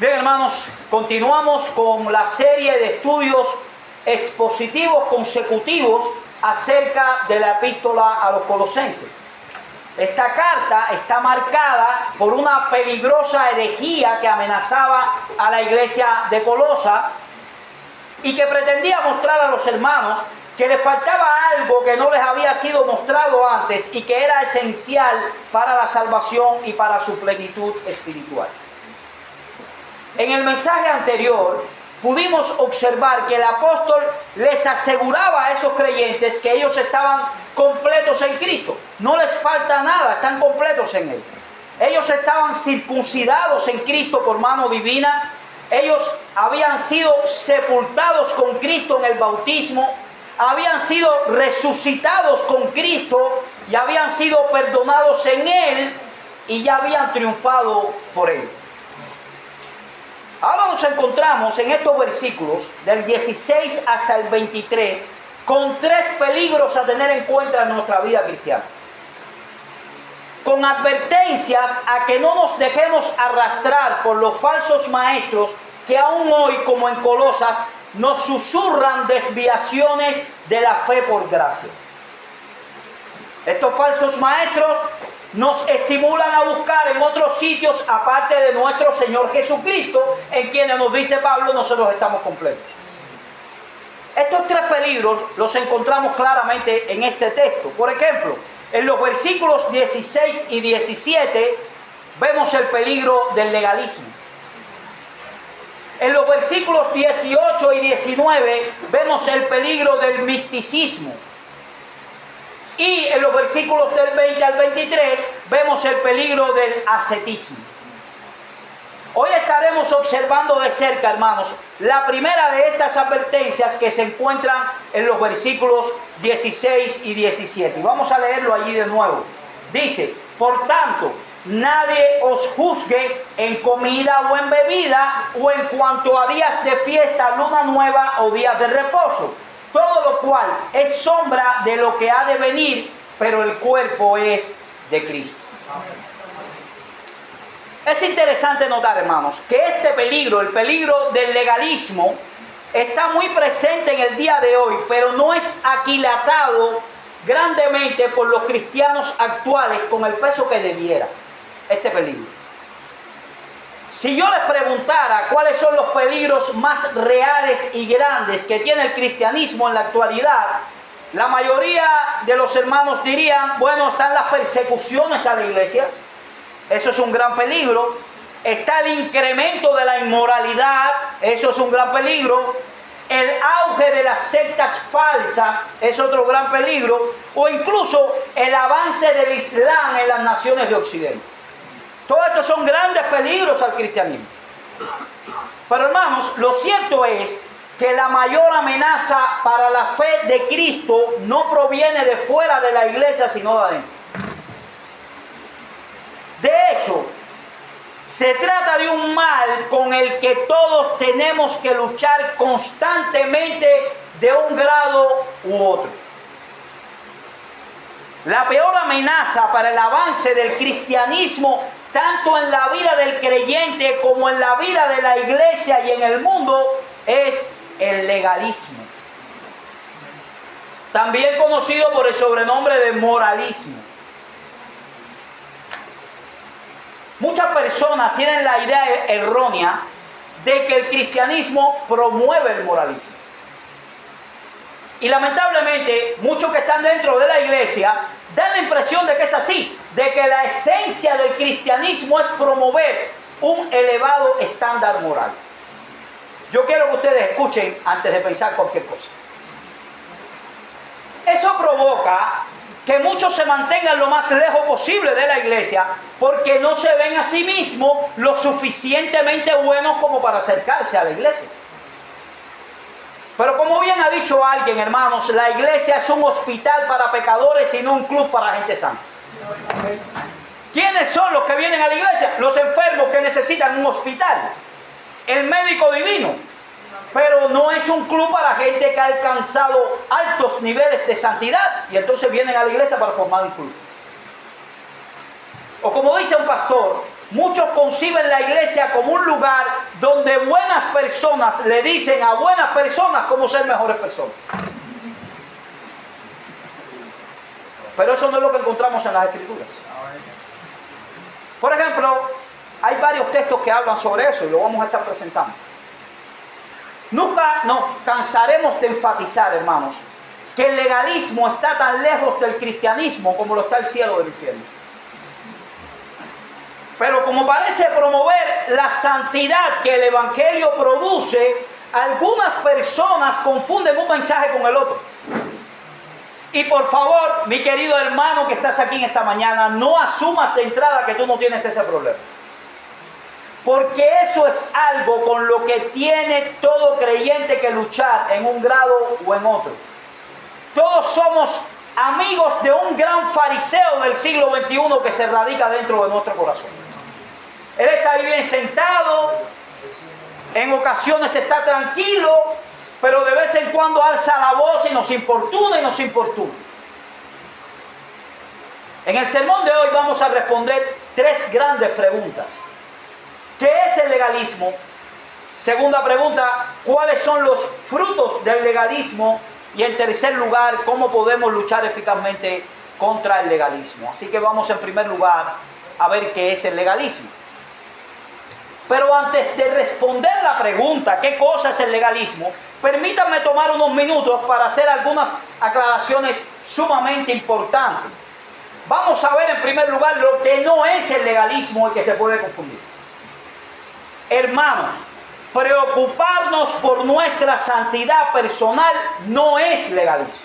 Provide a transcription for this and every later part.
Bien, hermanos, continuamos con la serie de estudios expositivos consecutivos acerca de la epístola a los Colosenses. Esta carta está marcada por una peligrosa herejía que amenazaba a la iglesia de Colosas y que pretendía mostrar a los hermanos que les faltaba algo que no les había sido mostrado antes y que era esencial para la salvación y para su plenitud espiritual. En el mensaje anterior pudimos observar que el apóstol les aseguraba a esos creyentes que ellos estaban completos en Cristo. No les falta nada, están completos en Él. Ellos estaban circuncidados en Cristo por mano divina. Ellos habían sido sepultados con Cristo en el bautismo. Habían sido resucitados con Cristo y habían sido perdonados en Él y ya habían triunfado por Él. Ahora nos encontramos en estos versículos del 16 hasta el 23 con tres peligros a tener en cuenta en nuestra vida cristiana. Con advertencias a que no nos dejemos arrastrar por los falsos maestros que aún hoy, como en Colosas, nos susurran desviaciones de la fe por gracia. Estos falsos maestros nos estimulan a buscar en otros sitios, aparte de nuestro Señor Jesucristo, en quienes nos dice Pablo, nosotros estamos completos. Estos tres peligros los encontramos claramente en este texto. Por ejemplo, en los versículos 16 y 17 vemos el peligro del legalismo. En los versículos 18 y 19 vemos el peligro del misticismo. Y en los versículos del 20 al 23 vemos el peligro del ascetismo. Hoy estaremos observando de cerca, hermanos, la primera de estas advertencias que se encuentran en los versículos 16 y 17. Y vamos a leerlo allí de nuevo. Dice: por tanto, nadie os juzgue en comida o en bebida, o en cuanto a días de fiesta, luna nueva o días de reposo. Todo lo cual es sombra de lo que ha de venir, pero el cuerpo es de Cristo. Es interesante notar, hermanos, que este peligro, el peligro del legalismo, está muy presente en el día de hoy, pero no es aquilatado grandemente por los cristianos actuales con el peso que debiera. Este peligro. Si yo les preguntara cuáles son los peligros más reales y grandes que tiene el cristianismo en la actualidad, la mayoría de los hermanos dirían, bueno, están las persecuciones a la iglesia, eso es un gran peligro, está el incremento de la inmoralidad, eso es un gran peligro, el auge de las sectas falsas es otro gran peligro, o incluso el avance del Islam en las naciones de Occidente. Todos estos son grandes peligros al cristianismo. Pero hermanos, lo cierto es que la mayor amenaza para la fe de Cristo no proviene de fuera de la iglesia, sino de adentro. De hecho, se trata de un mal con el que todos tenemos que luchar constantemente de un grado u otro. La peor amenaza para el avance del cristianismo, tanto en la vida del creyente como en la vida de la iglesia y en el mundo, es el legalismo. También conocido por el sobrenombre de moralismo. Muchas personas tienen la idea errónea de que el cristianismo promueve el moralismo. Y lamentablemente, muchos que están dentro de la iglesia dan la impresión de que es así, de que la esencia del cristianismo es promover un elevado estándar moral. Yo quiero que ustedes escuchen antes de pensar cualquier cosa. Eso provoca que muchos se mantengan lo más lejos posible de la iglesia porque no se ven a sí mismos lo suficientemente buenos como para acercarse a la iglesia. Pero como bien ha dicho alguien, hermanos, la iglesia es un hospital para pecadores y no un club para gente santa. ¿Quiénes son los que vienen a la iglesia? Los enfermos que necesitan un hospital. El médico divino. Pero no es un club para gente que ha alcanzado altos niveles de santidad y entonces vienen a la iglesia para formar un club. O como dice un pastor, muchos conciben la iglesia como un lugar donde buenas personas le dicen a buenas personas cómo ser mejores personas. Pero eso no es lo que encontramos en las Escrituras. Por ejemplo, hay varios textos que hablan sobre eso y lo vamos a estar presentando. Nunca nos cansaremos de enfatizar, hermanos, que el legalismo está tan lejos del cristianismo como lo está el cielo del infierno. Pero como parece promover la santidad que el Evangelio produce, algunas personas confunden un mensaje con el otro. Y por favor, mi querido hermano que estás aquí en esta mañana, no asumas de entrada que tú no tienes ese problema. Porque eso es algo con lo que tiene todo creyente que luchar en un grado o en otro. Todos somos amigos de un gran fariseo del siglo XXI que se radica dentro de nuestro corazón. Él está ahí bien sentado, en ocasiones está tranquilo, pero de vez en cuando alza la voz y nos importuna y nos importuna. En el sermón de hoy vamos a responder 3 grandes preguntas. ¿Qué es el legalismo? Segunda pregunta, ¿cuáles son los frutos del legalismo? Y en tercer lugar, ¿cómo podemos luchar eficazmente contra el legalismo? Así que vamos en primer lugar a ver qué es el legalismo. Pero antes de responder la pregunta, ¿qué cosa es el legalismo? Permítanme tomar unos minutos para hacer algunas aclaraciones sumamente importantes. Vamos a ver en primer lugar lo que no es el legalismo y que se puede confundir. Hermanos, preocuparnos por nuestra santidad personal no es legalismo.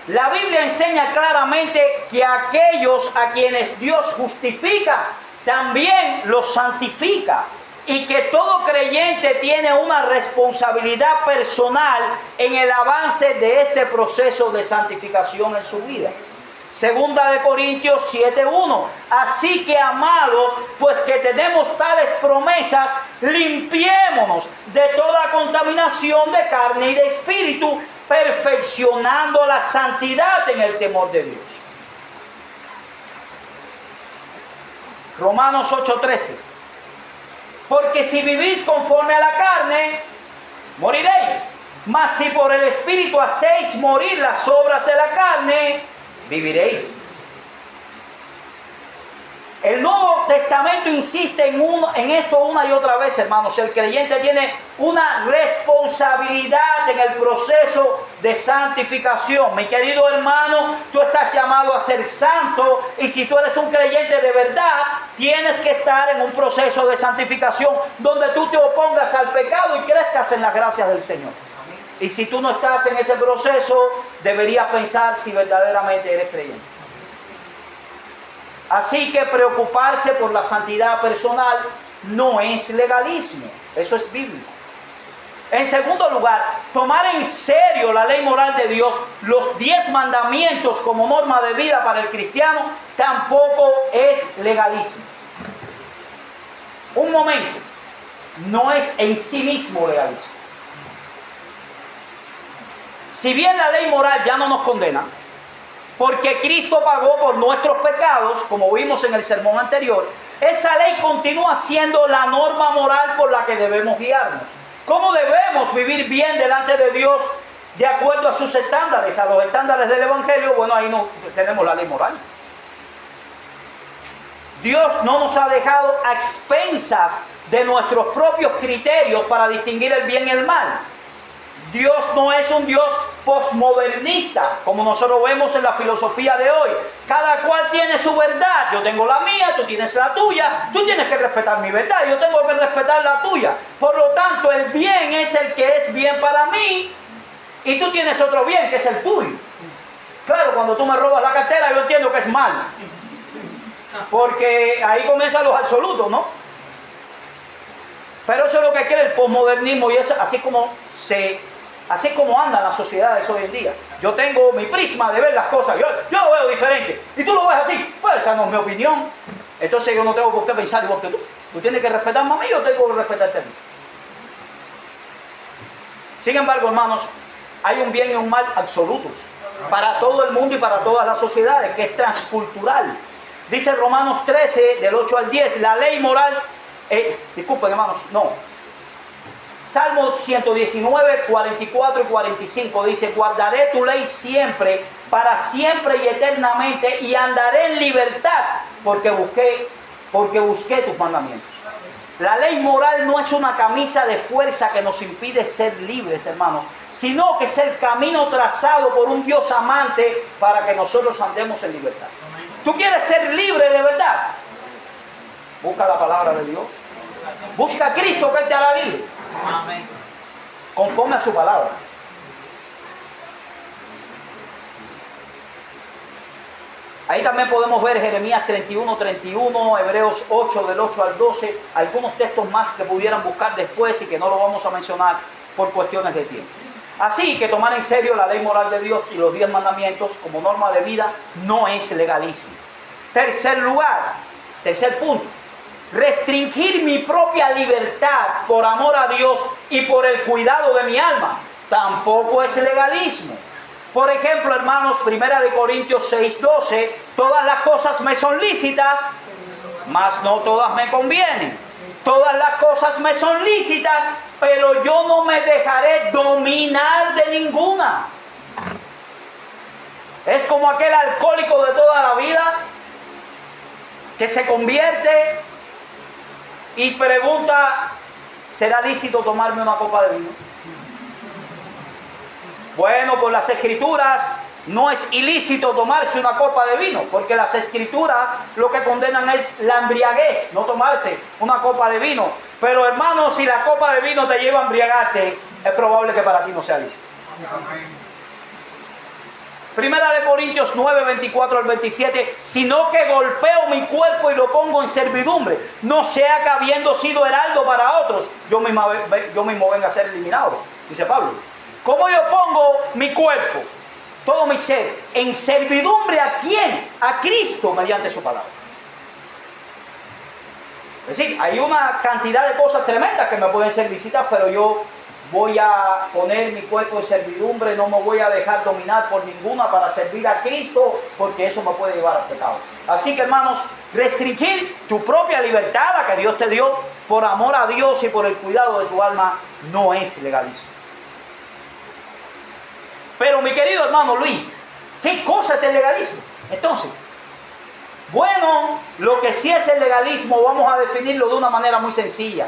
La Biblia enseña claramente que aquellos a quienes Dios justifica, también los santifica. Y que todo creyente tiene una responsabilidad personal en el avance de este proceso de santificación en su vida. Segunda de Corintios 7:1. Así que, amados, pues que tenemos tales promesas, limpiémonos de toda contaminación de carne y de espíritu, perfeccionando la santidad en el temor de Dios. Romanos 8:13. Porque si vivís conforme a la carne, moriréis. Mas si por el Espíritu hacéis morir las obras de la carne, viviréis. El Nuevo Testamento insiste en esto una y otra vez, hermanos. El creyente tiene una responsabilidad en el proceso de santificación. Mi querido hermano, tú estás llamado a ser santo, y si tú eres un creyente de verdad, tienes que estar en un proceso de santificación donde tú te opongas al pecado y crezcas en las gracias del Señor. Y si tú no estás en ese proceso, deberías pensar si verdaderamente eres creyente. Así que preocuparse por la santidad personal no es legalismo, eso es bíblico. En segundo lugar, tomar en serio la ley moral de Dios, los 10 mandamientos como norma de vida para el cristiano, tampoco es legalismo. Un momento, no es en sí mismo legalismo. Si bien la ley moral ya no nos condena, porque Cristo pagó por nuestros pecados, como vimos en el sermón anterior, esa ley continúa siendo la norma moral por la que debemos guiarnos. ¿Cómo debemos vivir bien delante de Dios de acuerdo a sus estándares, a los estándares del Evangelio? Bueno, ahí no tenemos la ley moral. Dios no nos ha dejado a expensas de nuestros propios criterios para distinguir el bien y el mal. Dios no es un Dios posmodernista, como nosotros vemos en la filosofía de hoy. Cada cual tiene su verdad. Yo tengo la mía, tú tienes la tuya. Tú tienes que respetar mi verdad, yo tengo que respetar la tuya. Por lo tanto, el bien es el que es bien para mí, y tú tienes otro bien que es el tuyo. Claro, cuando tú me robas la cartera, yo entiendo que es mal, porque ahí comienzan los absolutos, ¿no? Pero eso es lo que quiere el posmodernismo, y es así como andan las sociedades hoy en día. Yo tengo mi prisma de ver las cosas, yo lo veo diferente, y tú lo ves así. Pues esa no es mi opinión. Entonces yo no tengo por qué pensar igual que tú. Tú tienes que respetarme a mí, yo tengo que respetarte a ti. Sin embargo, hermanos, hay un bien y un mal absolutos para todo el mundo y para todas las sociedades, que es transcultural. Dice Romanos 13, del 8 al 10, la ley moral, disculpen hermanos, no. Salmo 119, 44 y 45 dice, guardaré tu ley siempre, para siempre y eternamente, y andaré en libertad, porque busqué tus mandamientos. La ley moral no es una camisa de fuerza que nos impide ser libres, hermanos, sino que es el camino trazado por un Dios amante para que nosotros andemos en libertad. ¿Tú quieres ser libre de verdad? Busca la palabra de Dios. Busca a Cristo que Él te hará libre. Amén. Conforme a su palabra. Ahí también podemos ver Jeremías 31, 31, Hebreos 8, del 8 al 12, algunos textos más que pudieran buscar después y que no lo vamos a mencionar por cuestiones de tiempo. Así que tomar en serio la ley moral de Dios y los 10 mandamientos como norma de vida no es legalismo. Tercer punto, restringir mi propia libertad por amor a Dios y por el cuidado de mi alma tampoco es legalismo. Por ejemplo, hermanos, 1 Corintios 6, 12, todas las cosas me son lícitas, mas no todas me convienen. Todas las cosas me son lícitas, pero yo no me dejaré dominar de ninguna. Es como aquel alcohólico de toda la vida que se convierte y pregunta, ¿será lícito tomarme una copa de vino? Bueno, por las Escrituras no es ilícito tomarse una copa de vino, porque las Escrituras lo que condenan es la embriaguez, no tomarse una copa de vino. Pero hermanos, si la copa de vino te lleva a embriagarte, es probable que para ti no sea lícito. Primera de Corintios 9, 24 al 27, sino que golpeo mi cuerpo y lo pongo en servidumbre, no sea que habiendo sido heraldo para otros, yo mismo venga a ser eliminado, dice Pablo. ¿Cómo yo pongo mi cuerpo, todo mi ser, en servidumbre a quién? A Cristo mediante su palabra. Es decir, hay una cantidad de cosas tremendas que me pueden ser lícitas, pero yo voy a poner mi cuerpo en servidumbre, no me voy a dejar dominar por ninguna para servir a Cristo, porque eso me puede llevar al pecado. Así que hermanos, restringir tu propia libertad, la que Dios te dio, por amor a Dios y por el cuidado de tu alma, no es legalismo. Pero mi querido hermano Luis, ¿qué cosa es el legalismo? Entonces, bueno, lo que sí es el legalismo, vamos a definirlo de una manera muy sencilla.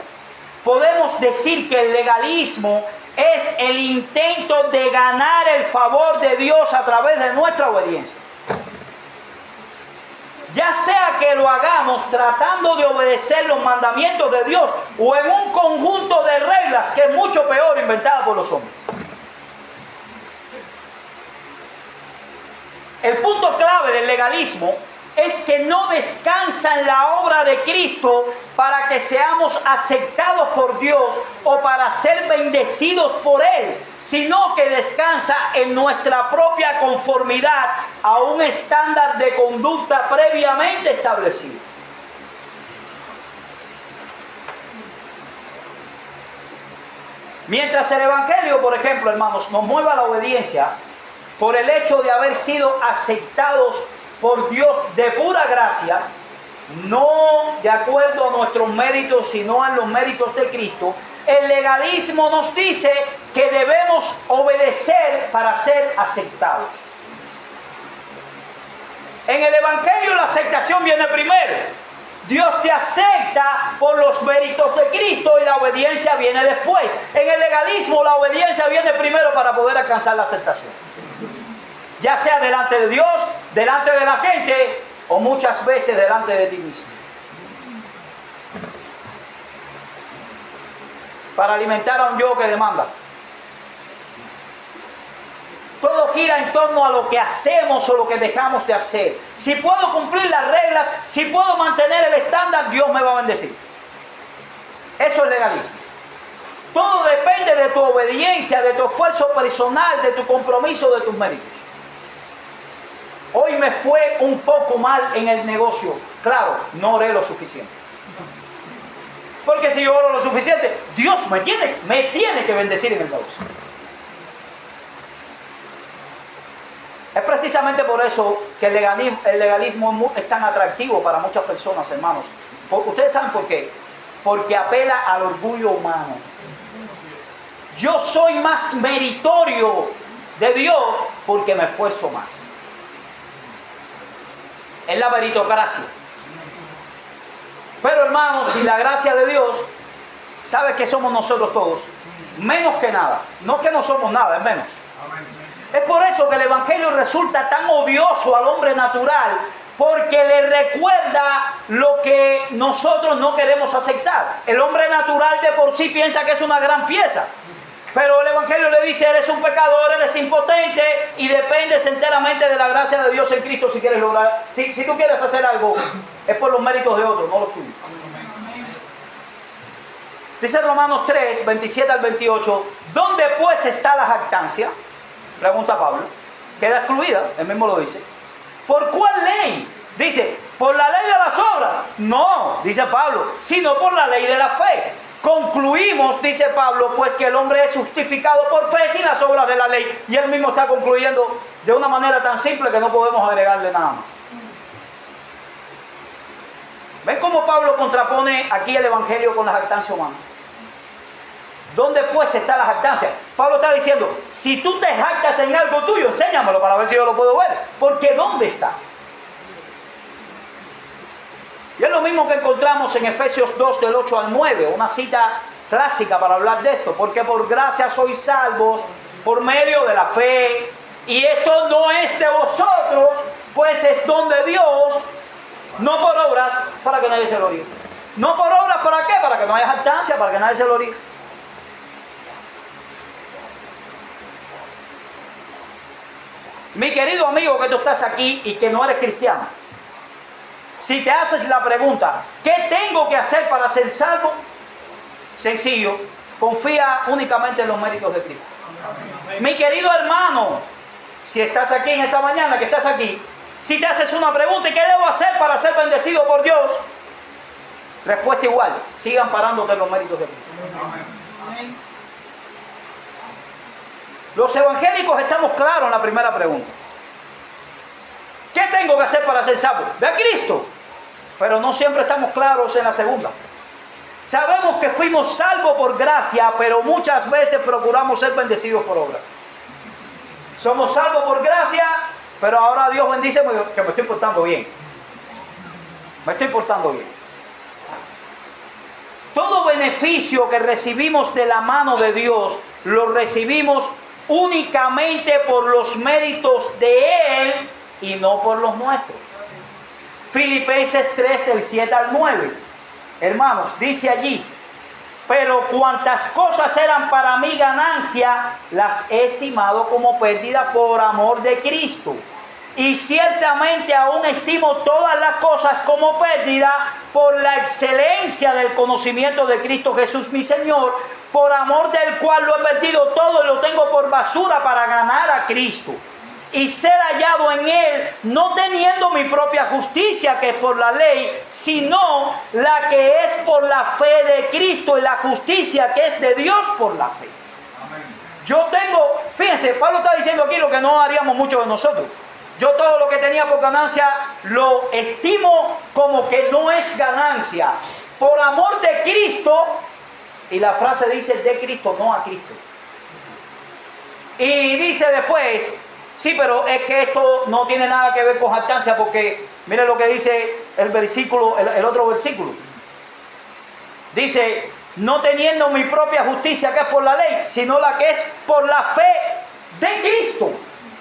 Podemos decir que el legalismo es el intento de ganar el favor de Dios a través de nuestra obediencia. Ya sea que lo hagamos tratando de obedecer los mandamientos de Dios o en un conjunto de reglas que es mucho peor inventada por los hombres. El punto clave del legalismo es que no descansa en la obra de Cristo para que seamos aceptados por Dios o para ser bendecidos por Él, sino que descansa en nuestra propia conformidad a un estándar de conducta previamente establecido. Mientras el Evangelio, por ejemplo, hermanos, nos mueve a la obediencia por el hecho de haber sido aceptados por Dios de pura gracia, no de acuerdo a nuestros méritos, sino a los méritos de Cristo, el legalismo nos dice que debemos obedecer para ser aceptados. En el Evangelio la aceptación viene primero. Dios te acepta por los méritos de Cristo y la obediencia viene después. En el legalismo la obediencia viene primero para poder alcanzar la aceptación. Ya sea delante de Dios, delante de la gente o muchas veces delante de ti mismo. Para alimentar a un yo que demanda. Todo gira en torno a lo que hacemos o lo que dejamos de hacer. Si puedo cumplir las reglas, si puedo mantener el estándar, Dios me va a bendecir. Eso es legalismo. Todo depende de tu obediencia, de tu esfuerzo personal, de tu compromiso, de tus méritos. Hoy me fue un poco mal en el negocio. Claro, no oré lo suficiente. Porque si yo oro lo suficiente, Dios me tiene que bendecir en el negocio. Es precisamente por eso que el legalismo es tan atractivo para muchas personas, hermanos. ¿Ustedes saben por qué? Porque apela al orgullo humano. Yo soy más meritorio de Dios porque me esfuerzo más. Es la meritocracia. Pero hermanos, si la gracia de Dios, ¿sabe qué somos nosotros todos? Menos que nada. No que no somos nada, es menos. Es por eso que el Evangelio resulta tan odioso al hombre natural, porque le recuerda lo que nosotros no queremos aceptar. El hombre natural de por sí piensa que es una gran pieza, pero el Evangelio le dice: eres un pecador, eres impotente y dependes enteramente de la gracia de Dios en Cristo si quieres lograr. Si tú quieres hacer algo, es por los méritos de otros, no los tuyos. Dice Romanos 3, 27 al 28, ¿dónde pues está la jactancia? Pregunta Pablo. Queda excluida, él mismo lo dice. ¿Por cuál ley? Dice, ¿por la ley de las obras? No, dice Pablo, sino por la ley de la fe. Concluimos, dice Pablo, pues que el hombre es justificado por fe sin las obras de la ley. Y él mismo está concluyendo de una manera tan simple que no podemos agregarle nada más. ¿Ven cómo Pablo contrapone aquí el Evangelio con la jactancia humana? ¿Dónde pues está la jactancia? Pablo está diciendo, si tú te jactas en algo tuyo, enséñamelo para ver si yo lo puedo ver. Porque ¿dónde está? Y es lo mismo que encontramos en Efesios 2, del 8 al 9, una cita clásica para hablar de esto. Porque por gracia sois salvos por medio de la fe, y esto no es de vosotros, pues es don de Dios, no por obras, para que nadie se gloríe. No por obras, ¿para qué? Para que no haya jactancia, para que nadie se gloríe. Mi querido amigo que tú estás aquí y que no eres cristiano, si te haces la pregunta, ¿qué tengo que hacer para ser salvo? Sencillo, confía únicamente en los méritos de Cristo. Mi querido hermano, si estás aquí en esta mañana, que estás aquí, si te haces una pregunta, ¿y qué debo hacer para ser bendecido por Dios? Respuesta igual, sigan parándote en los méritos de Cristo. Los evangélicos estamos claros en la primera pregunta. ¿Qué tengo que hacer para ser salvo? De a Cristo. Pero no siempre estamos claros en la segunda. Sabemos que fuimos salvos por gracia, pero muchas veces procuramos ser bendecidos por obras. Somos salvos por gracia, pero ahora Dios bendice que me estoy portando bien. Me estoy portando bien. Todo beneficio que recibimos de la mano de Dios, lo recibimos únicamente por los méritos de Él y no por los nuestros. Filipenses 3, del 7 al 9. Hermanos, dice allí, pero cuantas cosas eran para mí ganancia, las he estimado como pérdida por amor de Cristo. Y ciertamente aún estimo todas las cosas como pérdida por la excelencia del conocimiento de Cristo Jesús mi Señor, por amor del cual lo he perdido todo y lo tengo por basura para ganar a Cristo y ser hallado en Él, no teniendo mi propia justicia que es por la ley, sino la que es por la fe de Cristo y la justicia que es de Dios por la fe. Yo tengo, fíjense, Pablo está diciendo aquí lo que no haríamos muchos de nosotros. Yo todo lo que tenía por ganancia lo estimo como que no es ganancia. Por amor de Cristo, y la frase dice de Cristo, no a Cristo. Y dice después, sí, pero es que esto no tiene nada que ver con jactancia, porque mire lo que dice el versículo, el otro versículo. Dice, no teniendo mi propia justicia que es por la ley, sino la que es por la fe de Cristo.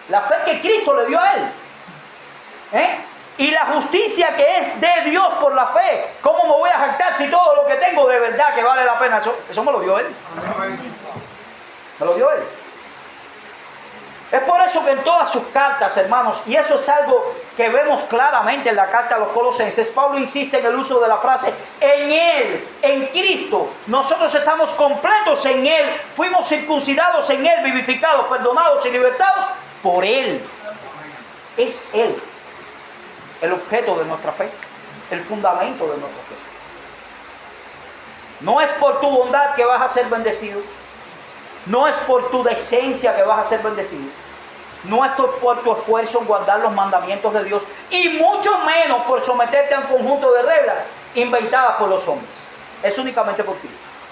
La fe que Cristo le dio a Él. Y la justicia que es de Dios por la fe. ¿Cómo me voy a jactar si todo lo que tengo de verdad que vale la pena? Eso me lo dio Él. Me lo dio Él. Es por eso que en todas sus cartas, hermanos, y eso es algo que vemos claramente en la carta a los Colosenses, Pablo insiste en el uso de la frase, en Él, en Cristo, nosotros estamos completos en Él, fuimos circuncidados en Él, vivificados, perdonados y libertados por Él. Es Él el objeto de nuestra fe, el fundamento de nuestra fe. No es por tu bondad que vas a ser bendecido, no es por tu decencia que vas a ser bendecido, no es por tu esfuerzo en guardar los mandamientos de Dios, y mucho menos por someterte a un conjunto de reglas inventadas por los hombres. Es únicamente por ti.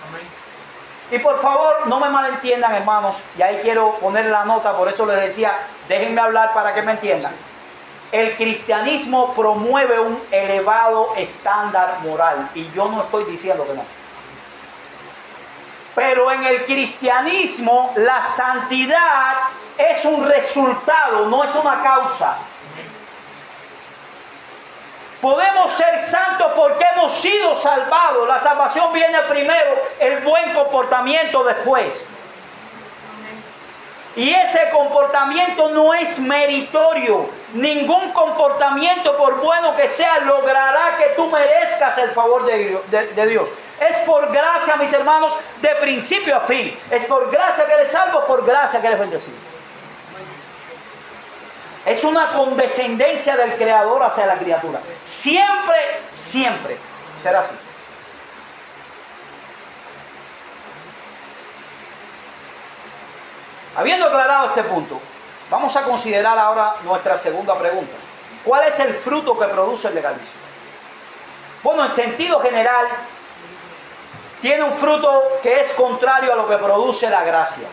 Amén. Y por favor, no me malentiendan, hermanos, y ahí quiero poner la nota, por eso les decía, déjenme hablar para que me entiendan. El cristianismo promueve un elevado estándar moral, y yo no estoy diciendo que no. Pero en el cristianismo la santidad es un resultado, no es una causa. Podemos ser santos porque hemos sido salvados. La salvación viene primero, el buen comportamiento después. Y ese comportamiento no es meritorio. Ningún comportamiento, por bueno que sea, logrará que tú merezcas el favor de Dios. Es por gracia, mis hermanos, de principio a fin. Es por gracia que eres salvo, por gracia que eres bendecido. Es una condescendencia del Creador hacia la criatura. Siempre, siempre será así. Habiendo aclarado este punto, vamos a considerar ahora nuestra segunda pregunta. ¿Cuál es el fruto que produce el legalismo? Bueno, en sentido general, tiene un fruto que es contrario a lo que produce la gracia.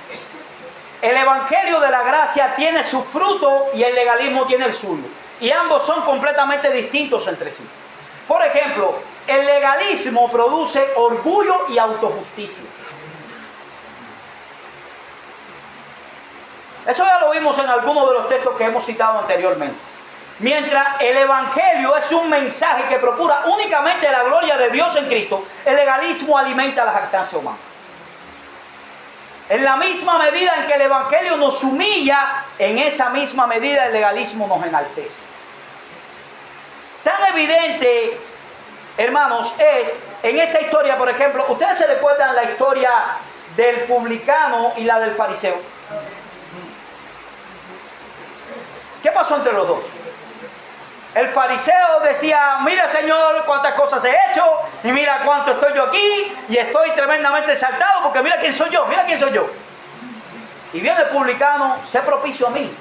El evangelio de la gracia tiene su fruto y el legalismo tiene el suyo. Y ambos son completamente distintos entre sí. Por ejemplo, el legalismo produce orgullo y autojusticia. Eso ya lo vimos en algunos de los textos que hemos citado anteriormente. Mientras el evangelio es un mensaje que procura únicamente la gloria de Dios en Cristo, el legalismo alimenta la jactancia humana. En la misma medida en que el evangelio nos humilla, en esa misma medida el legalismo nos enaltece. Tan evidente, hermanos, es en esta historia, por ejemplo, ¿ustedes se recuerdan la historia del publicano y la del fariseo? ¿Qué pasó entre los dos? El fariseo decía, mira Señor cuántas cosas he hecho, y mira cuánto estoy yo aquí, y estoy tremendamente exaltado porque mira quién soy yo, mira quién soy yo. Y viene el publicano, sé propicio a mí,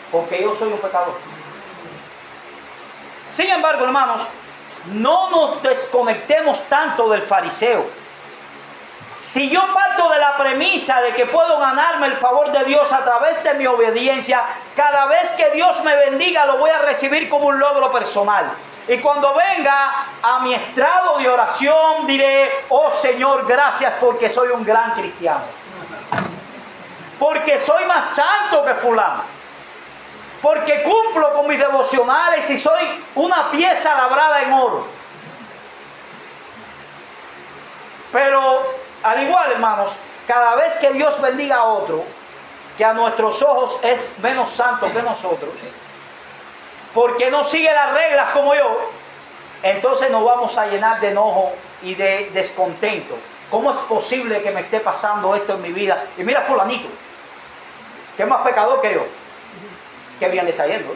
porque yo soy un pecador. Sin embargo, hermanos, no nos desconectemos tanto del fariseo. Si yo parto de la premisa de que puedo ganarme el favor de Dios a través de mi obediencia, cada vez que Dios me bendiga lo voy a recibir como un logro personal. Y cuando venga a mi estrado de oración diré, oh Señor, gracias porque soy un gran cristiano. Porque soy más santo que fulano. Porque cumplo con mis devocionales y soy una pieza labrada en oro. Pero al igual, hermanos, cada vez que Dios bendiga a otro, que a nuestros ojos es menos santo que nosotros, porque no sigue las reglas como yo, entonces nos vamos a llenar de enojo y de descontento. ¿Cómo es posible que me esté pasando esto en mi vida? Y mira fulanito, que es más pecador que yo. Qué bien le está yendo.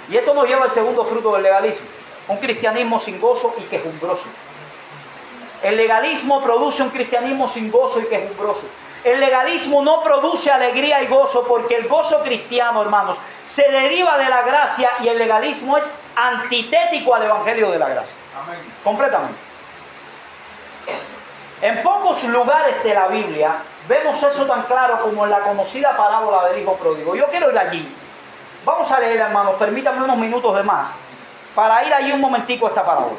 Y esto nos lleva al segundo fruto del legalismo. Un cristianismo sin gozo y quejumbroso. El legalismo produce un cristianismo sin gozo y quejumbroso. El legalismo no produce alegría y gozo porque el gozo cristiano, hermanos, se deriva de la gracia y el legalismo es antitético al evangelio de la gracia. Amén. Completamente. En pocos lugares de la Biblia vemos eso tan claro como en la conocida parábola del hijo pródigo. Yo quiero ir allí. Vamos a leer, hermanos, permítanme unos minutos de más para ir allí un momentico a esta parábola.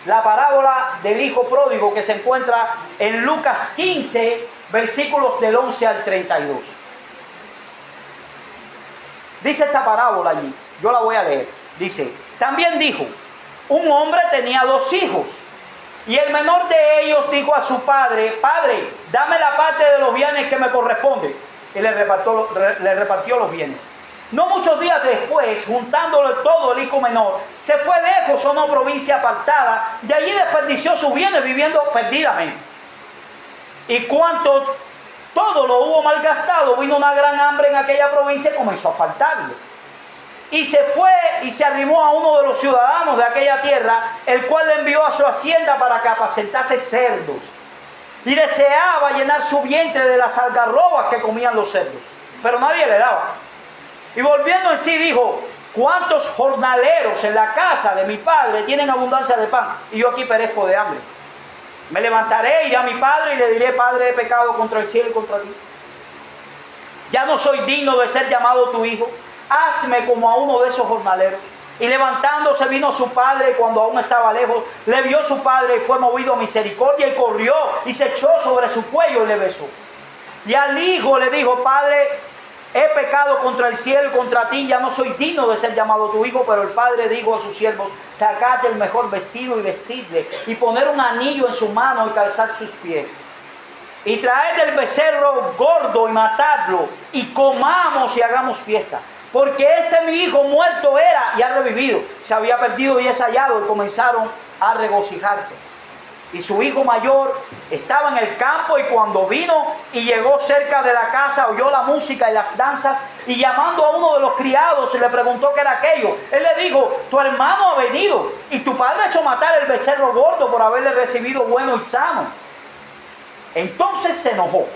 La parábola del hijo pródigo que se encuentra en Lucas 15, versículos del 11 al 32. Dice esta parábola allí, yo la voy a leer. Dice, también dijo, un hombre tenía 2 hijos, y el menor de ellos dijo a su padre, Padre, dame la parte de los bienes que me corresponde. Y le repartió los bienes. No muchos días después, juntándolo todo el hijo menor, se fue lejos a una provincia apartada, de allí desperdició sus bienes viviendo perdidamente. Y cuanto todo lo hubo malgastado, vino una gran hambre en aquella provincia y comenzó a faltarle. Y se fue y se arrimó a uno de los ciudadanos de aquella tierra, el cual le envió a su hacienda para que apacentase cerdos. y deseaba llenar su vientre de las algarrobas que comían los cerdos, pero nadie le daba. Y volviendo en sí dijo: ¿cuántos jornaleros en la casa de mi padre tienen abundancia de pan, y yo aquí perezco de hambre? Me levantaré, iré a mi padre y le diré: Padre, he pecado contra el cielo y contra ti. Ya no soy digno de ser llamado tu hijo. Hazme como a uno de esos jornaleros. Y levantándose vino su padre, cuando aún estaba lejos, le vio su padre y fue movido a misericordia y corrió y se echó sobre su cuello y le besó. Y al hijo le dijo: Padre, he pecado contra el cielo y contra ti, ya no soy digno de ser llamado tu hijo. Pero el padre dijo a sus siervos: sacad el mejor vestido y vestidle, y poner un anillo en su mano y calzad sus pies. Y traed el becerro gordo y matadlo, y comamos y hagamos fiesta. Porque mi hijo muerto era y ha revivido, se había perdido y es hallado, y comenzaron a regocijarse. Y su hijo mayor estaba en el campo, y cuando vino y llegó cerca de la casa, oyó la música y las danzas, y llamando a uno de los criados, le preguntó qué era aquello. Él le dijo: tu hermano ha venido, y tu padre ha hecho matar el becerro gordo por haberle recibido bueno y sano. Entonces se enojó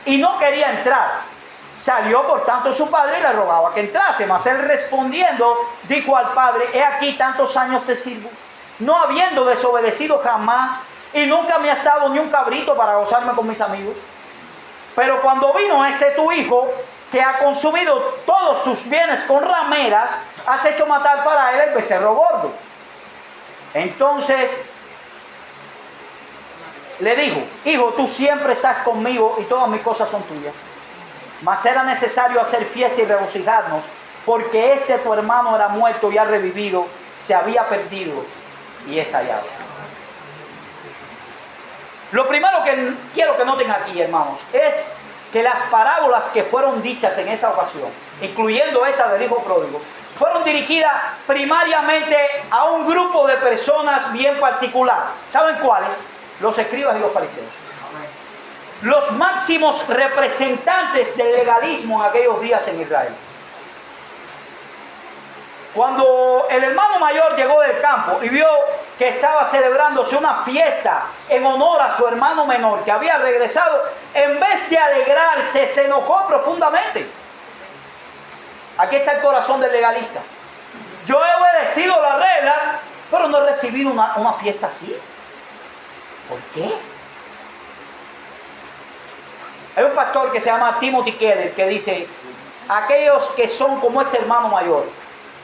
y no quería entrar. Salió por tanto su padre y le rogaba que entrase, mas él respondiendo dijo al padre: he aquí tantos años te sirvo, no habiendo desobedecido jamás, y nunca me has dado ni un cabrito para gozarme con mis amigos. Pero cuando vino tu hijo, que ha consumido todos tus bienes con rameras, has hecho matar para él el becerro gordo. Entonces le dijo: hijo, tú siempre estás conmigo y todas mis cosas son tuyas. Mas era necesario hacer fiesta y regocijarnos, porque tu hermano era muerto y ha revivido, se había perdido y es hallado. Lo primero que quiero que noten aquí, hermanos, es que las parábolas que fueron dichas en esa ocasión, incluyendo esta del hijo pródigo, fueron dirigidas primariamente a un grupo de personas bien particular. ¿Saben cuáles? Los escribas y los fariseos. Los máximos representantes del legalismo en aquellos días en Israel. Cuando el hermano mayor llegó del campo y vio que estaba celebrándose una fiesta en honor a su hermano menor que había regresado, en vez de alegrarse, se enojó profundamente. Aquí está el corazón del legalista. Yo he obedecido las reglas, pero no he recibido una fiesta así. ¿Por qué? Hay un pastor que se llama Timothy Keller que dice: aquellos que son como este hermano mayor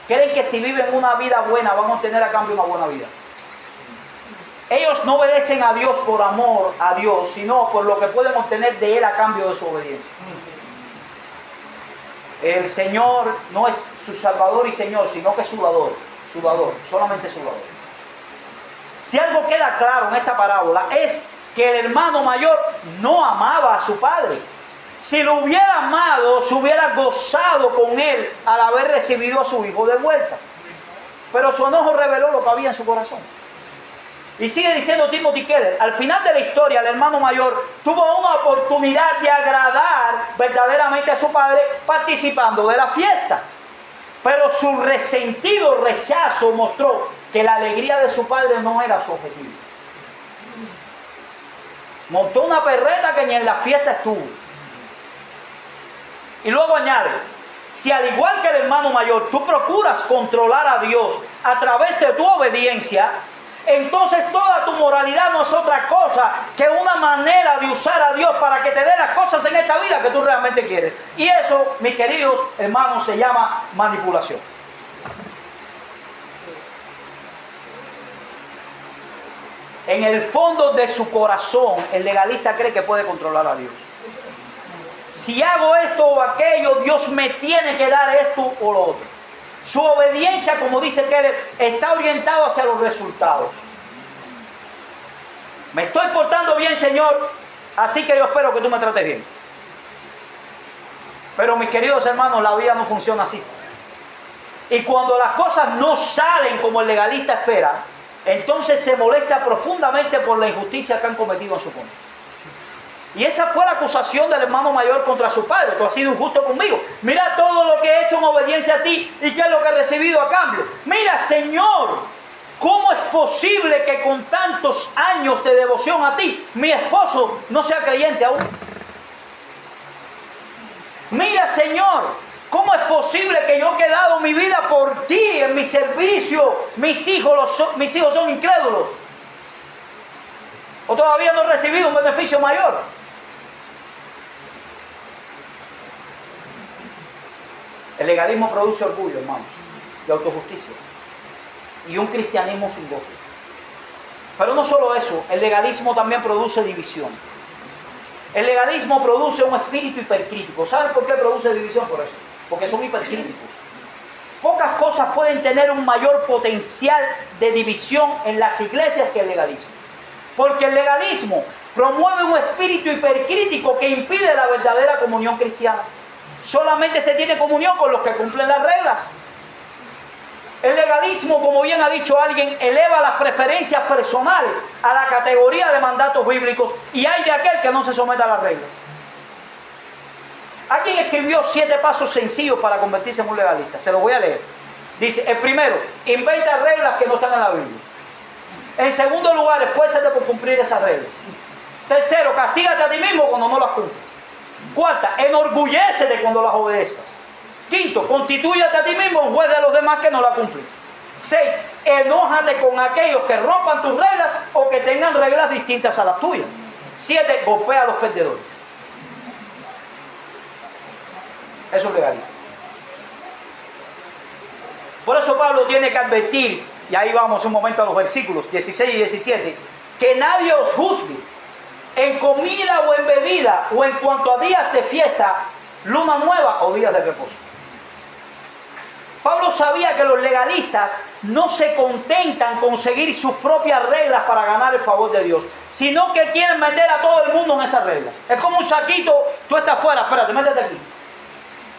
creen que si viven una vida buena van a obtener a cambio una buena vida. Ellos no obedecen a Dios por amor a Dios, sino por lo que pueden obtener de Él a cambio de su obediencia. El Señor no es su Salvador y Señor, sino que es su dador, solamente su dador. Si algo queda claro en esta parábola es que el hermano mayor no amaba a su padre. Si lo hubiera amado, se hubiera gozado con él al haber recibido a su hijo de vuelta. Pero su enojo reveló lo que había en su corazón. Y sigue diciendo Timothy Keller: al final de la historia, el hermano mayor tuvo una oportunidad de agradar verdaderamente a su padre participando de la fiesta. Pero su resentido rechazo mostró que la alegría de su padre no era su objetivo. Montó una perreta que ni en la fiesta estuvo. Y luego añade: si al igual que el hermano mayor tú procuras controlar a Dios a través de tu obediencia, entonces toda tu moralidad no es otra cosa que una manera de usar a Dios para que te dé las cosas en esta vida que tú realmente quieres. Y eso, mis queridos hermanos, se llama manipulación. En el fondo de su corazón, el legalista cree que puede controlar a Dios. Si hago esto o aquello, Dios me tiene que dar esto o lo otro. Su obediencia, como dice Keller, está orientado hacia los resultados. Me estoy portando bien, Señor, así que yo espero que tú me trates bien. Pero mis queridos hermanos, la vida no funciona así. Y cuando las cosas no salen como el legalista espera, entonces se molesta profundamente por la injusticia que han cometido en su contra. Y esa fue la acusación del hermano mayor contra su padre: tú has sido injusto conmigo. Mira todo lo que he hecho en obediencia a ti y qué es lo que he recibido a cambio. Mira, Señor, ¿cómo es posible que con tantos años de devoción a ti, mi esposo no sea creyente aún? Mira, Señor, ¿cómo es posible que yo he dado mi vida por ti en mi servicio? Mis hijos son incrédulos. ¿O todavía no he recibido un beneficio mayor? El legalismo produce orgullo, hermanos, y autojusticia. Y un cristianismo sin gozo. Pero no solo eso, el legalismo también produce división. El legalismo produce un espíritu hipercrítico. ¿Saben por qué produce división? Por eso. Porque son hipercríticos. Pocas cosas pueden tener un mayor potencial de división en las iglesias que el legalismo. Porque el legalismo promueve un espíritu hipercrítico que impide la verdadera comunión cristiana. Solamente se tiene comunión con los que cumplen las reglas. El legalismo, como bien ha dicho alguien, eleva las preferencias personales a la categoría de mandatos bíblicos y hay de aquel que no se someta a las reglas. Alguien escribió 7 pasos sencillos para convertirse en un legalista. Se los voy a leer. Dice, el primero, inventa reglas que no están en la Biblia. En segundo lugar, esfuérzate por cumplir esas reglas. Tercero, castígate a ti mismo cuando no las cumples. Cuarta, enorgullécete cuando las obedezcas. Quinto, constitúyate a ti mismo un juez de los demás que no la cumplen. 6, enójate con aquellos que rompan tus reglas o que tengan reglas distintas a las tuyas. 7, golpea a los perdedores. Eso es legalismo. Por eso Pablo tiene que advertir, y ahí vamos un momento a los versículos 16 y 17, que nadie os juzgue en comida o en bebida, o en cuanto a días de fiesta, luna nueva o días de reposo. Pablo sabía que los legalistas no se contentan con seguir sus propias reglas para ganar el favor de Dios, sino que quieren meter a todo el mundo en esas reglas. Es como un saquito, tú estás fuera, espérate, métete aquí.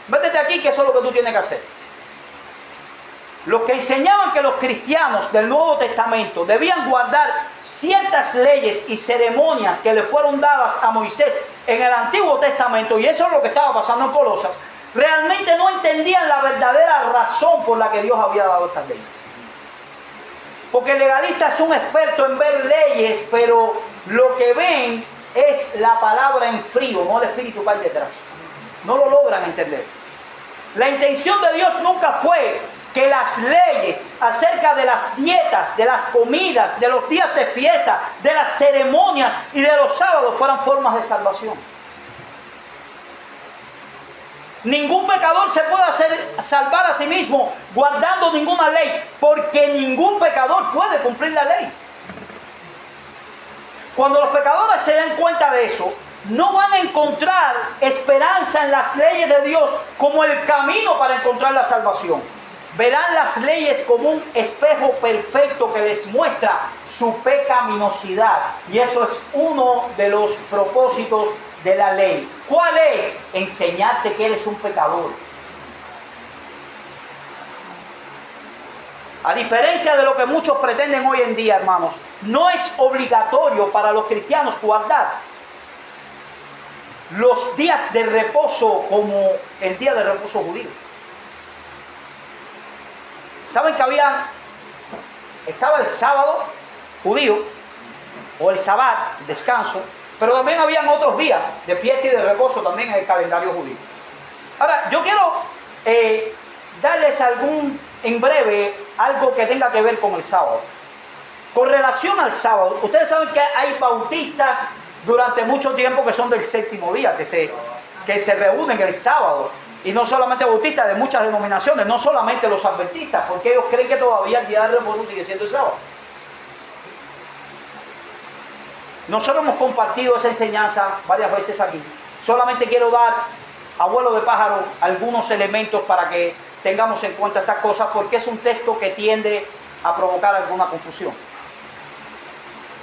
Métete aquí, que eso es lo que tú tienes que hacer. Los que enseñaban que los cristianos del Nuevo Testamento debían guardar ciertas leyes y ceremonias que le fueron dadas a Moisés en el Antiguo Testamento, y eso es lo que estaba pasando en Colosas, realmente no entendían la verdadera razón por la que Dios había dado estas leyes. Porque el legalista es un experto en ver leyes, pero lo que ven es la palabra en frío, no el espíritu que hay detrás. No lo logran entender. La intención de Dios nunca fue que las leyes acerca de las dietas, de las comidas, de los días de fiesta, de las ceremonias y de los sábados fueran formas de salvación. Ningún pecador se puede salvar a sí mismo guardando ninguna ley, porque ningún pecador puede cumplir la ley. Cuando los pecadores se den cuenta de eso, no van a encontrar esperanza en las leyes de Dios como el camino para encontrar la salvación. Verán las leyes como un espejo perfecto que les muestra su pecaminosidad. Y eso es uno de los propósitos de la ley. ¿Cuál es? Enseñarte que eres un pecador. A diferencia de lo que muchos pretenden hoy en día, hermanos, no es obligatorio para los cristianos guardar los días de reposo como el día de reposo judío. ¿Saben que estaba el sábado judío, o el sabbat, descanso, pero también habían otros días de fiesta y de reposo también en el calendario judío? Ahora, yo quiero darles en breve, algo que tenga que ver con el sábado. Con relación al sábado, ustedes saben que hay bautistas durante mucho tiempo que son del séptimo día, que se reúnen el sábado. Y no solamente bautistas, de muchas denominaciones, no solamente los adventistas, porque ellos creen que todavía el día de reposo sigue siendo el sábado. Nosotros hemos compartido esa enseñanza varias veces aquí. Solamente quiero dar a vuelo de pájaro algunos elementos para que tengamos en cuenta estas cosas, porque es un texto que tiende a provocar alguna confusión.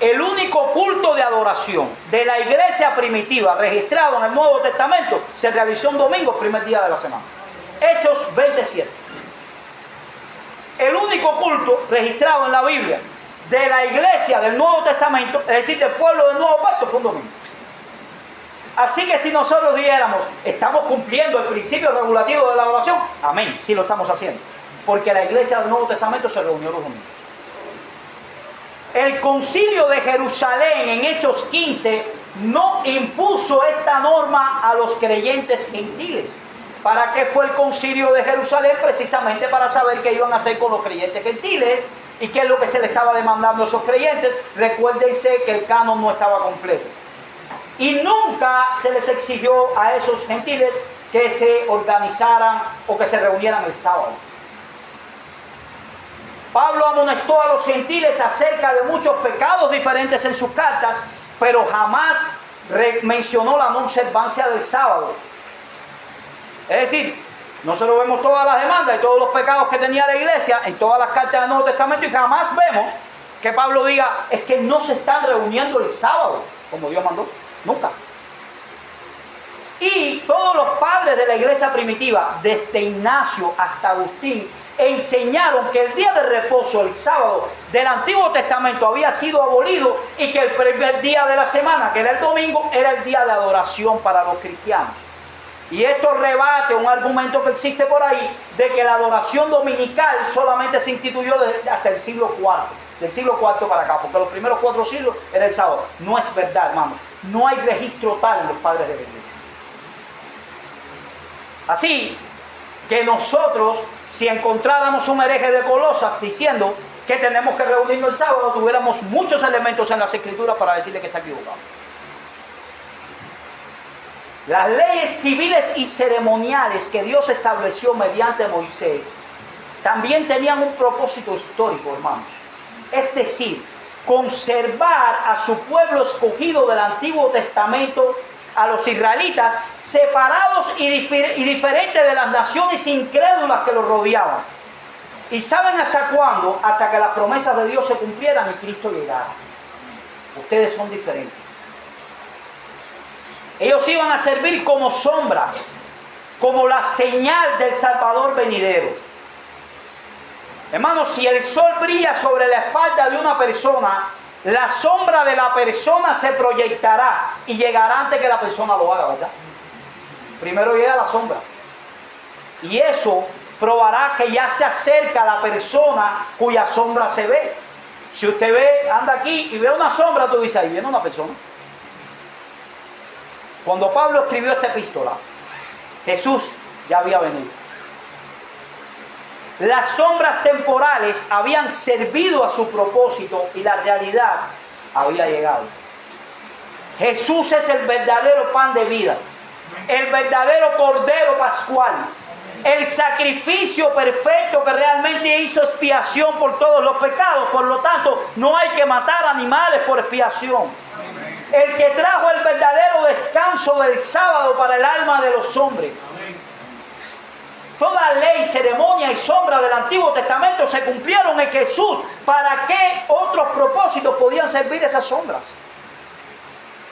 El único culto de adoración de la iglesia primitiva registrado en el Nuevo Testamento se realizó un domingo, primer día de la semana. Hechos 27. El único culto registrado en la Biblia de la iglesia del Nuevo Testamento, es decir, del pueblo del Nuevo Pacto, fue un domingo. Así que si nosotros dijéramos, estamos cumpliendo el principio regulativo de la adoración, amén, sí lo estamos haciendo. Porque la iglesia del Nuevo Testamento se reunió los domingos. El concilio de Jerusalén en Hechos 15 no impuso esta norma a los creyentes gentiles. ¿Para qué fue el concilio de Jerusalén? Precisamente para saber qué iban a hacer con los creyentes gentiles y qué es lo que se les estaba demandando a esos creyentes. Recuérdense que el canon no estaba completo. Y nunca se les exigió a esos gentiles que se organizaran o que se reunieran el sábado. Pablo amonestó a los gentiles acerca de muchos pecados diferentes en sus cartas, pero jamás mencionó la no observancia del sábado. Es decir, nosotros vemos todas las demandas y todos los pecados que tenía la iglesia en todas las cartas del Nuevo Testamento y jamás vemos que Pablo diga, es que no se están reuniendo el sábado, como Dios mandó. Nunca. Y todos los padres de la iglesia primitiva, desde Ignacio hasta Agustín, enseñaron que el día de reposo, el sábado del Antiguo Testamento, había sido abolido y que el primer día de la semana, que era el domingo, era el día de adoración para los cristianos. Y esto rebate un argumento que existe por ahí de que la adoración dominical solamente se instituyó hasta el siglo IV, del siglo IV para acá, porque los primeros 4 siglos era el sábado. No es verdad, hermanos. No hay registro tal en los padres de la iglesia. Así que nosotros, si encontráramos un hereje de Colosas diciendo que tenemos que reunirnos el sábado, tuviéramos muchos elementos en las Escrituras para decirle que está equivocado. Las leyes civiles y ceremoniales que Dios estableció mediante Moisés también tenían un propósito histórico, hermanos. Es decir, conservar a su pueblo escogido del Antiguo Testamento, a los israelitas, separados y diferentes de las naciones incrédulas que los rodeaban. ¿Y saben hasta cuándo? Hasta que las promesas de Dios se cumplieran y Cristo llegara. Ustedes son diferentes. Ellos iban a servir como sombra, como la señal del Salvador venidero. Hermanos, si el sol brilla sobre la espalda de una persona, la sombra de la persona se proyectará y llegará antes que la persona lo haga, ¿verdad? Primero llega la sombra. Y eso probará que ya se acerca la persona cuya sombra se ve. Si usted ve, anda aquí y ve una sombra, tú dices, ahí viene una persona. Cuando Pablo escribió esta epístola, Jesús ya había venido. Las sombras temporales habían servido a su propósito y la realidad había llegado. Jesús es el verdadero pan de vida, el verdadero Cordero Pascual, el sacrificio perfecto que realmente hizo expiación por todos los pecados. Por lo tanto, no hay que matar animales por expiación. El que trajo el verdadero descanso del sábado para el alma de los hombres. Toda ley, ceremonia y sombra del Antiguo Testamento se cumplieron en Jesús. ¿Para qué otros propósitos podían servir esas sombras?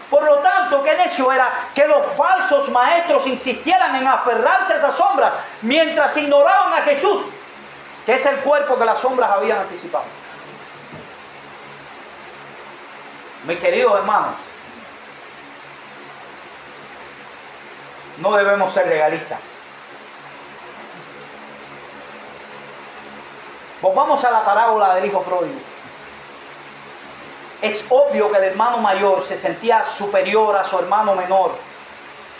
Por lo tanto, qué necio era que los falsos maestros insistieran en aferrarse a esas sombras mientras ignoraban a Jesús, que es el cuerpo que las sombras habían anticipado. Mis queridos hermanos, no debemos ser legalistas. Volvamos a la parábola del hijo pródigo. Es obvio que el hermano mayor se sentía superior a su hermano menor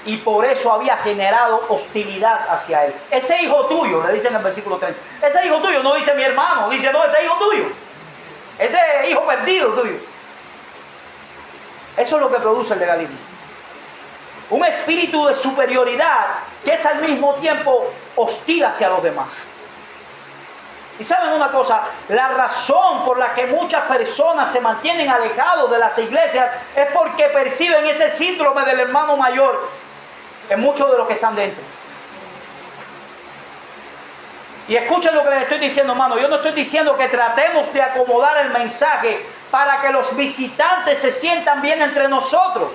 y por eso había generado hostilidad hacia él. Ese hijo tuyo, le dice en el versículo 30, ese hijo tuyo, no dice mi hermano, dice no, ese hijo tuyo, ese hijo perdido tuyo. Eso es lo que produce el legalismo. Un espíritu de superioridad que es al mismo tiempo hostil hacia los demás. Y saben una cosa, la razón por la que muchas personas se mantienen alejados de las iglesias es porque perciben ese síndrome del hermano mayor en muchos de los que están dentro. Y escuchen lo que les estoy diciendo, hermano. Yo no estoy diciendo que tratemos de acomodar el mensaje para que los visitantes se sientan bien entre nosotros.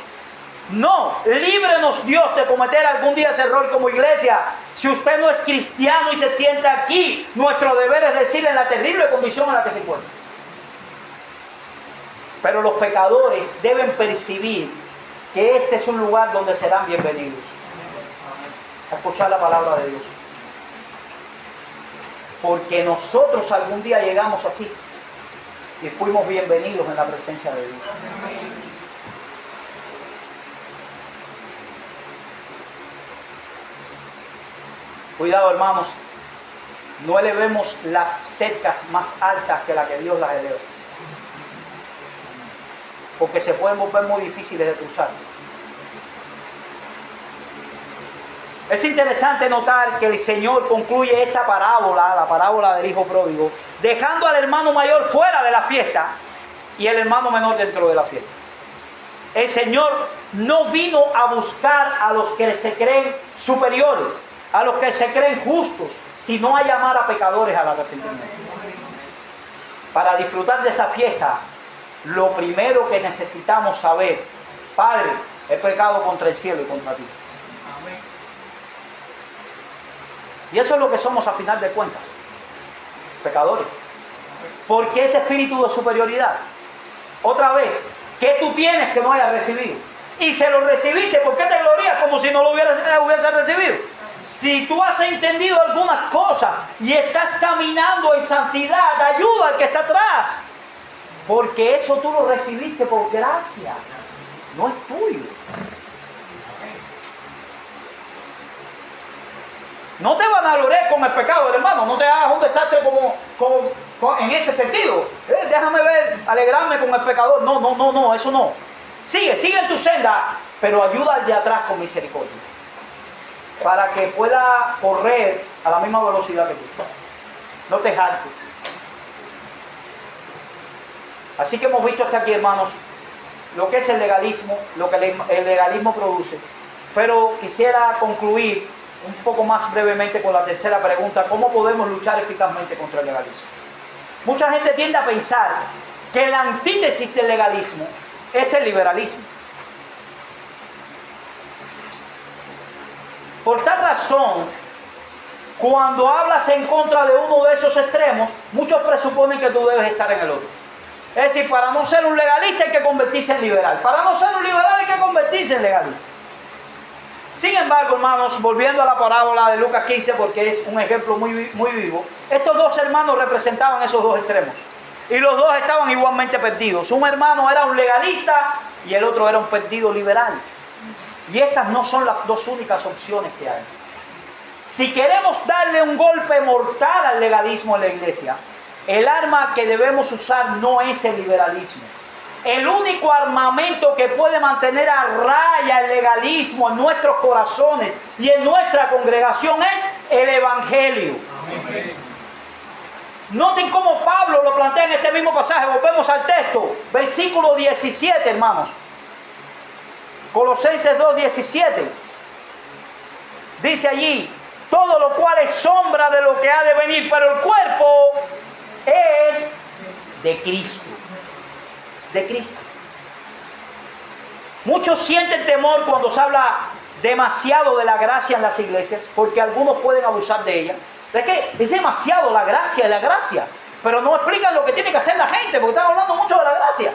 No, líbrenos Dios de cometer algún día ese error como iglesia. Si usted no es cristiano y se sienta aquí, nuestro deber es decirle en la terrible condición en la que se encuentra. Pero los pecadores deben percibir que este es un lugar donde serán bienvenidos a escuchar la palabra de Dios. Porque nosotros algún día llegamos así. y fuimos bienvenidos en la presencia de Dios. Cuidado, hermanos, no elevemos las cercas más altas que la que Dios las eleva, porque se pueden volver muy difíciles de cruzar. Es interesante notar que el Señor concluye esta parábola, la parábola del hijo pródigo, dejando al hermano mayor fuera de la fiesta y el hermano menor dentro de la fiesta. El Señor no vino a buscar a los que se creen superiores, a los que se creen justos, sino a llamar a pecadores al arrepentimiento. Para disfrutar de esa fiesta, lo primero que necesitamos saber: Padre, he pecado contra el cielo y contra ti. Y eso es lo que somos a final de cuentas, pecadores. Porque ese espíritu de superioridad, otra vez, ¿qué tú tienes que no hayas recibido? Y se lo recibiste, ¿por qué te glorías como si no lo hubiese recibido? Si tú has entendido algunas cosas y estás caminando en santidad, ayuda al que está atrás. Porque eso tú lo recibiste por gracia, no es tuyo. No te vanaglories con el pecado, hermano. No te hagas un desastre en ese sentido. Déjame ver, alegrarme con el pecador. No, eso no. Sigue en tu senda, pero ayuda al de atrás con misericordia, para que pueda correr a la misma velocidad que tú. No te jaltes. Así que hemos visto hasta aquí, hermanos, lo que es el legalismo, lo que el legalismo produce. Pero quisiera concluir un poco más brevemente con la tercera pregunta: ¿cómo podemos luchar eficazmente contra el legalismo? Mucha gente tiende a pensar que la antítesis del legalismo es el liberalismo. Por tal razón, cuando hablas en contra de uno de esos extremos, muchos presuponen que tú debes estar en el otro. Es decir, para no ser un legalista hay que convertirse en liberal. Para no ser un liberal hay que convertirse en legalista. Sin embargo, hermanos, volviendo a la parábola de Lucas 15, porque es un ejemplo muy vivo, estos dos hermanos representaban esos dos extremos. Y los dos estaban igualmente perdidos. Un hermano era un legalista y el otro era un perdido liberal. Y estas no son las dos únicas opciones que hay. Si queremos darle un golpe mortal al legalismo en la iglesia, el arma que debemos usar no es el liberalismo. El único armamento que puede mantener a raya el legalismo en nuestros corazones y en nuestra congregación es el Evangelio. Amén. Noten cómo Pablo lo plantea en este mismo pasaje. Volvemos al texto, versículo 17, hermanos. Colosenses 2:17. Dice allí: todo lo cual es sombra de lo que ha de venir, pero el cuerpo es de Cristo. De Cristo. Muchos sienten temor cuando se habla demasiado de la gracia en las iglesias, porque algunos pueden abusar de ella. Es que es demasiado la gracia, pero no explican lo que tiene que hacer la gente, porque están hablando mucho de la gracia.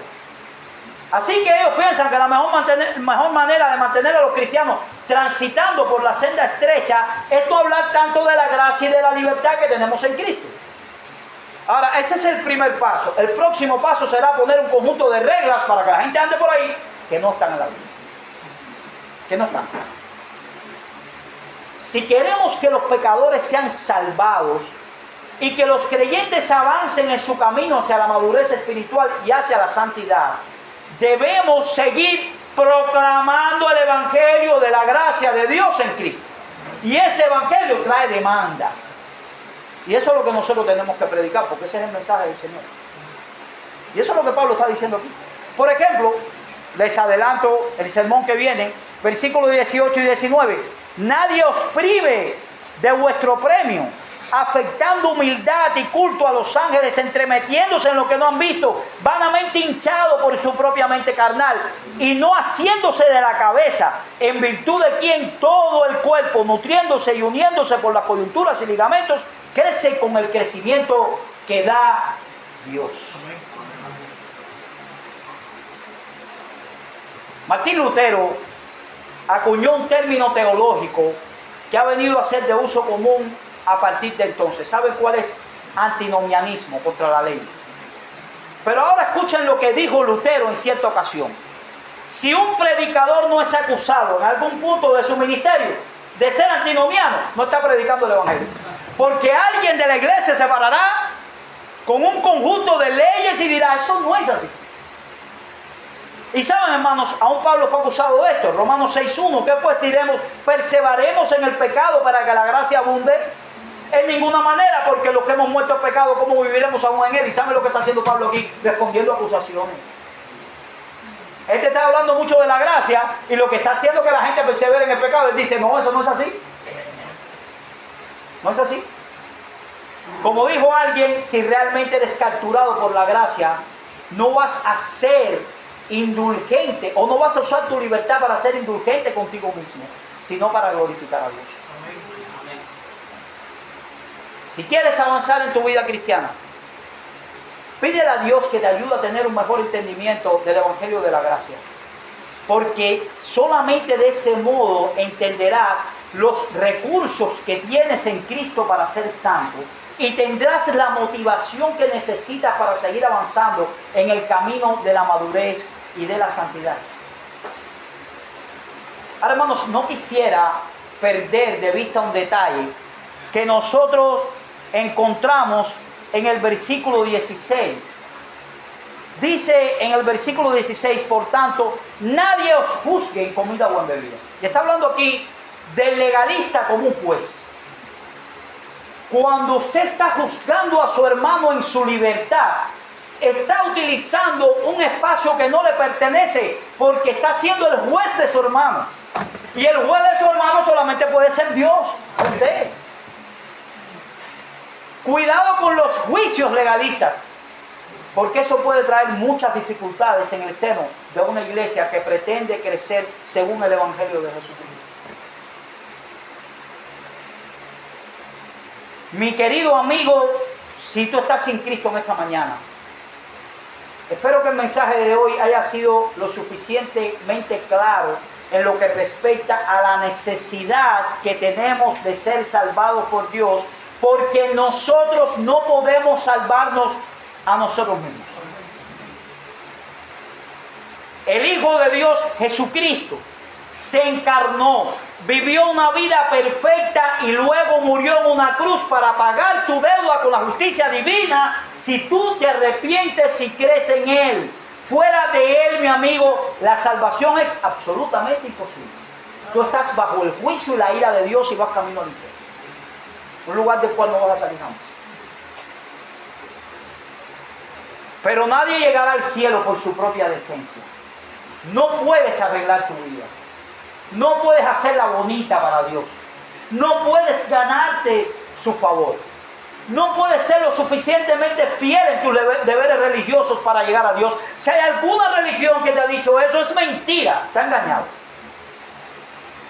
Así que ellos piensan que la mejor manera de mantener a los cristianos transitando por la senda estrecha es no hablar tanto de la gracia y de la libertad que tenemos en Cristo. Ahora, ese es el primer paso. El próximo paso será poner un conjunto de reglas para que la gente ande por ahí que no están en la Biblia. Que no están. Si queremos que los pecadores sean salvados y que los creyentes avancen en su camino hacia la madurez espiritual y hacia la santidad, debemos seguir proclamando el Evangelio de la gracia de Dios en Cristo. Y ese Evangelio trae demandas. Y eso es lo que nosotros tenemos que predicar, porque ese es el mensaje del Señor. Y eso es lo que Pablo está diciendo aquí. Por ejemplo, les adelanto el sermón que viene, versículos 18 y 19. Nadie os prive de vuestro premio, afectando humildad y culto a los ángeles, entremetiéndose en lo que no han visto, vanamente hinchado por su propia mente carnal, y no haciéndose de la cabeza, en virtud de quien todo el cuerpo, nutriéndose y uniéndose por las coyunturas y ligamentos, crece con el crecimiento que da Dios. Martín Lutero acuñó un término teológico que ha venido a ser de uso común a partir de entonces. ¿Saben cuál es? Antinomianismo, contra la ley. Pero ahora escuchen lo que dijo Lutero en cierta ocasión. Si un predicador no es acusado en algún punto de su ministerio de ser antinomiano, no está predicando el Evangelio. Porque alguien de la iglesia se parará con un conjunto de leyes y dirá, eso no es así. Y saben, hermanos, aún Pablo fue acusado de esto. Romanos 6:1, ¿qué pues diremos? ¿Perseveraremos en el pecado para que la gracia abunde? En ninguna manera, porque los que hemos muerto al pecado, ¿cómo viviremos aún en él? ¿Y saben lo que está haciendo Pablo aquí? Respondiendo a acusaciones. Este está hablando mucho de la gracia, y lo que está haciendo que la gente persevere en el pecado, él dice, no, eso no es así. No es así. Como dijo alguien, si realmente eres capturado por la gracia, no vas a ser indulgente, o no vas a usar tu libertad para ser indulgente contigo mismo, sino para glorificar a Dios. Si quieres avanzar en tu vida cristiana, pídele a Dios que te ayude a tener un mejor entendimiento del Evangelio de la gracia. Porque solamente de ese modo entenderás los recursos que tienes en Cristo para ser santo y tendrás la motivación que necesitas para seguir avanzando en el camino de la madurez y de la santidad. Ahora, hermanos, no quisiera perder de vista un detalle que nosotros encontramos en el versículo 16. Dice en el versículo 16, por tanto, nadie os juzgue en comida o en bebida. Y está hablando aquí del legalista como un juez. Cuando usted está juzgando a su hermano en su libertad, está utilizando un espacio que no le pertenece, porque está siendo el juez de su hermano. Y el juez de su hermano solamente puede ser Dios, usted. Cuidado con los juicios legalistas, porque eso puede traer muchas dificultades en el seno de una iglesia que pretende crecer según el Evangelio de Jesucristo. Mi querido amigo, si tú estás sin Cristo en esta mañana, espero que el mensaje de hoy haya sido lo suficientemente claro en lo que respecta a la necesidad que tenemos de ser salvados por Dios, porque nosotros no podemos salvarnos a nosotros mismos. El Hijo de Dios, Jesucristo, se encarnó, vivió una vida perfecta y luego murió en una cruz para pagar tu deuda con la justicia divina si tú te arrepientes y crees en Él. Fuera de Él, mi amigo, la salvación es absolutamente imposible. Tú estás bajo el juicio y la ira de Dios y vas camino al infierno. Un lugar del cual no vas a salir jamás. Pero nadie llegará al cielo por su propia decencia. No puedes arreglar tu vida. No puedes hacerla bonita para Dios. No puedes ganarte su favor. No puedes ser lo suficientemente fiel en tus deberes religiosos para llegar a Dios. Si hay alguna religión que te ha dicho eso, es mentira. Te ha engañado.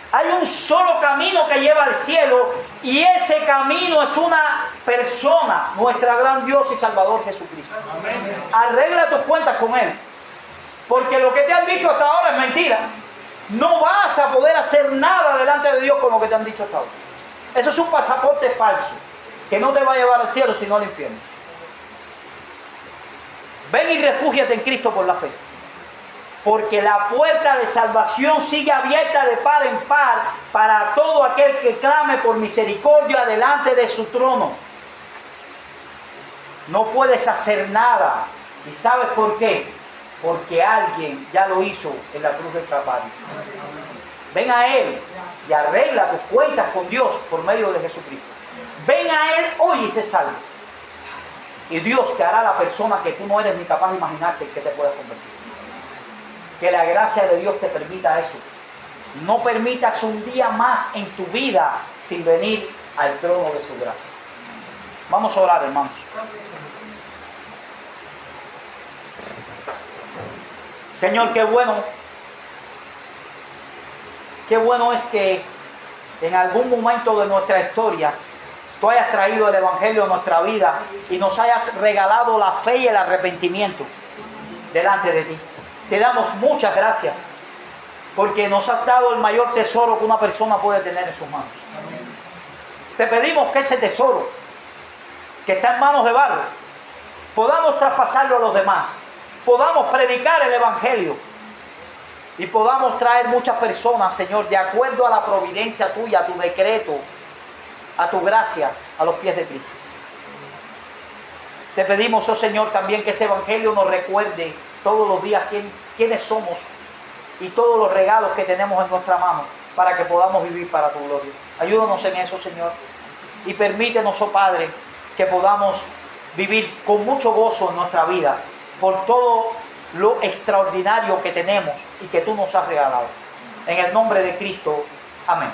Hay un solo camino que lleva al cielo, y ese camino es una persona, nuestra gran Dios y Salvador Jesucristo. Amén. Arregla tus cuentas con Él, porque lo que te han dicho hasta ahora es mentira. No vas a poder hacer nada delante de Dios con lo que te han dicho hasta ahora. Eso es un pasaporte falso, que no te va a llevar al cielo sino al infierno. Ven y refúgiate en Cristo por la fe, porque la puerta de salvación sigue abierta de par en par para todo aquel que clame por misericordia delante de su trono. No puedes hacer nada. ¿Y sabes por qué? Porque alguien ya lo hizo en la cruz del Calvario. Ven a Él y arregla tus cuentas con Dios por medio de Jesucristo. Ven a Él hoy y sé salvo. Y Dios te hará la persona que tú no eres ni capaz de imaginarte que te puedas convertir. Que la gracia de Dios te permita eso. No permitas un día más en tu vida sin venir al trono de su gracia. Vamos a orar, hermanos. Señor, qué bueno es que en algún momento de nuestra historia tú hayas traído el Evangelio a nuestra vida y nos hayas regalado la fe y el arrepentimiento delante de ti. Te damos muchas gracias, porque nos has dado el mayor tesoro que una persona puede tener en sus manos. Te pedimos que ese tesoro, que está en manos de barro, podamos traspasarlo a los demás, podamos predicar el Evangelio y podamos traer muchas personas, Señor, de acuerdo a la providencia tuya, a tu decreto, a tu gracia, a los pies de Cristo. Te pedimos, oh Señor, también que ese Evangelio nos recuerde todos los días quiénes somos y todos los regalos que tenemos en nuestra mano para que podamos vivir para tu gloria. Ayúdanos en eso, Señor, y permítenos, oh Padre, que podamos vivir con mucho gozo en nuestra vida por todo lo extraordinario que tenemos y que tú nos has regalado. En el nombre de Cristo. Amén.